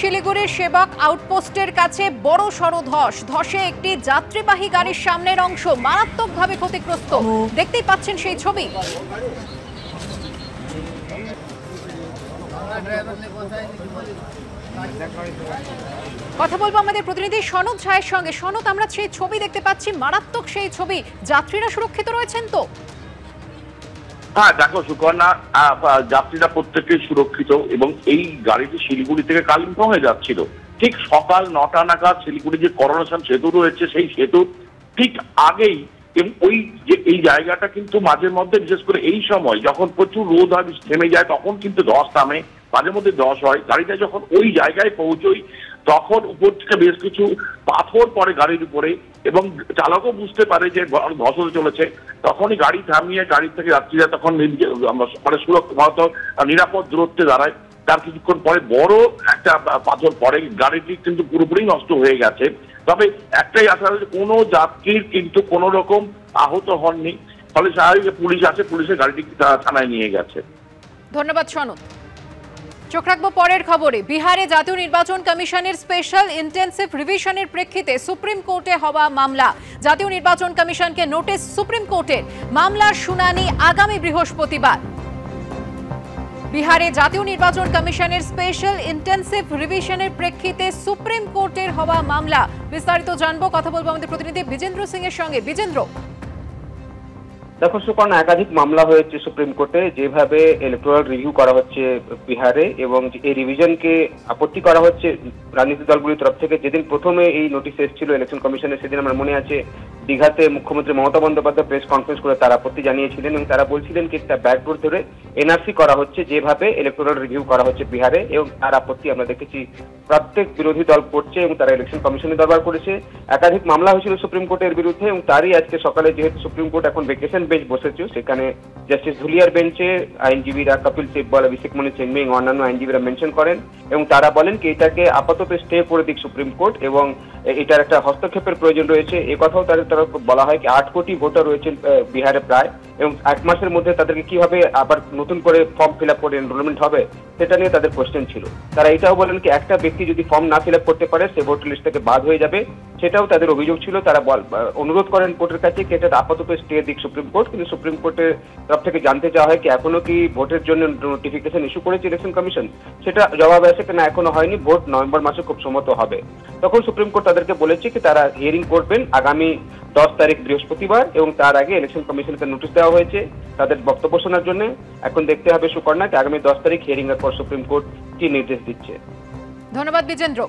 শিলিগুড়ির সেবক আউটপোস্টের কাছে বড় সড় ধসে একটি যাত্রীবাহী গাড়ির সামনের অংশ মারাত্মকভাবে ক্ষতিগ্রস্ত। দেখতেই পাচ্ছেন সেই ছবি। কথা বলবো আমাদের প্রতিনিধি সনদ ঝায়ের সঙ্গে। সনদ, আমরা সেই ছবি দেখতে পাচ্ছি, মারাত্মক সেই ছবি। যাত্রীরা সুরক্ষিত রয়েছেন তো? হ্যাঁ দেখো সুকন্যা, যাত্রীরা প্রত্যেকেই সুরক্ষিত এবং এই গাড়িটি শিলিগুড়ি থেকে কালিম্পং এ যাচ্ছিল। ঠিক সকাল 9টা নাগাদ শিলিগুড়ি যে করোনেশন সেতু রয়েছে সেই সেতু ঠিক আগেই, এবং ওই যে এই জায়গাটা কিন্তু মাঝে মধ্যে বিশেষ করে এই সময় যখন প্রচুর রোদ হয় থেমে যায় তখন কিন্তু ধস নামে, মাঝে মধ্যে ধস হয়। গাড়িটা যখন ওই জায়গায় পৌঁছই তখন উপর থেকে বেশ কিছু পাথর পড়ে গাড়ির উপরে এবং চালকও বুঝতে পারে যে ধস হতে চলেছে। তখনই গাড়ি থামিয়ে গাড়ি থেকে যাত্রীরা তখন মানে সুরক্ষিত নিরাপদ দূরত্বে দাঁড়ায়। তার কিছুক্ষণ পরে বড় একটা পাথর পড়ে, গাড়িটি কিন্তু পুরোপুরি নষ্ট হয়ে গেছে। তবে একটাই আশা হচ্ছে কোনো যাত্রীর কিন্তু কোনো রকম আহত হননি। ফলে স্বাভাবিক পুলিশ আছে, পুলিশের গাড়িটি থানায় নিয়ে গেছে। ধন্যবাদ সনদ। চোখ রাখবো পরের খবরে। বিহারে জাতীয় নির্বাচন কমিশনের স্পেশাল ইন্টেন্সিভ রিভিশনের প্রেক্ষিতে সুপ্রিম কোর্টে হওয়া মামলা। জাতীয় নির্বাচন কমিশনকে নোটিশ সুপ্রিম কোর্টের। মামলার শুনানি আগামী বৃহস্পতিবার। বিহারে জাতীয় নির্বাচন কমিশনের স্পেশাল ইন্টেন্সিভ রিভিশনের প্রেক্ষিতে সুপ্রিম কোর্টের হওয়া মামলা। বিস্তারিত জানবো, কথা বলবো আমাদের প্রতিনিধি বিজেন্দ্র সিং এর সঙ্গে। বিজেন্দ্র, দেখো সুকর্ণা, একাধিক মামলা হয়েছে সুপ্রিম কোর্টে, যেভাবে ইলেকটোরাল রিভিউ করা হচ্ছে বিহারে এবং এই রিভিশনকে আপত্তি করা হচ্ছে রাজনৈতিক দলগুলির তরফ থেকে। যেদিন প্রথমে এই নোটিশ এসেছিল ইলেকশন কমিশনের, সেদিন আমার মনে আছে দীঘাতে মুখ্যমন্ত্রী মমতা বন্দ্যোপাধ্যায় প্রেস কনফারেন্স করে তার আপত্তি জানিয়েছিলেন এবং তারা বলছিলেন কি একটা ব্যাকডোর ধরে এনআরসি করা হচ্ছে, যেভাবে ইলেকটোরাল রিভিউ করা হচ্ছে বিহারে, এবং তার আপত্তি আমরা দেখেছি প্রত্যেক বিরোধী দল করছে এবং তারা ইলেকশন কমিশনে দরবার করেছে। একাধিক মামলা হয়েছিল সুপ্রিম কোর্টের বিরুদ্ধে এবং তারই আজকে সকালে যেহেতু সুপ্রিম কোর্ট এখন ভেকেশন বেঞ্চ বসেছে, সেখানে জাস্টিস ধুলিয়ার বেঞ্চে আইনজীবীরা কপিল সিব্বল, অভিষেক মনু সিংভি এবং অন্যান্য আইনজীবীরা মেনশন করেন এবং তারা বলেন কি এটাকে আপাতত স্টে করে দিক সুপ্রিম কোর্ট এবং এটার একটা হস্তক্ষেপের প্রয়োজন রয়েছে। এ কথাও তাদের তরফ বলা হয় কি 8 কোটি ভোটার রয়েছেন বিহারে প্রায়, এবং 1 মাসের মধ্যে তাদেরকে কিভাবে আবার নতুন করে ফর্ম ফিল আপ করে এনরোলমেন্ট হবে সেটা নিয়ে তাদের কোশ্চেন ছিল। তারা এটাও বলেন কি একটা ব্যক্তি যদি ফর্ম না ফিল আপ করতে পারে সে ভোটার লিস্ট থেকে বাদ হয়ে যাবে, সেটাও তাদের অভিযোগ ছিল। তারা অনুরোধ করেন কোর্টের কাছে কি এটা আপাতত স্টে দিক সুপ্রিম কোর্ট, কিন্তু সুপ্রিম কোর্টের তরফ থেকে জানতে চাওয়া হয় কি এখনো কি ভোটের জন্য নোটিফিকেশন ইস্যু করেছে ইলেকশন কমিশন, সেটা জবাব আসে কিনা এখনো হয়নি, ভোট নভেম্বর মাসে খুব সম্ভবত হবে। তখন সুপ্রিম কোর্ট তাদেরকে বলেছে কি তারা হিয়ারিং করবেন আগামী 10 তারিখ বৃহস্পতিবার এবং তার আগে ইলেকশন কমিশনকে নোটিশ দেওয়া হয়েছে তাদের বক্তব্য শোনার জন্য। এখন দেখতে হবে সুকর্ণা কি আগামী 10 তারিখ হিয়ারিং এর পর সুপ্রিম কোর্ট কি নির্দেশ দিচ্ছে। ধন্যবাদ বিজেন্দ্র।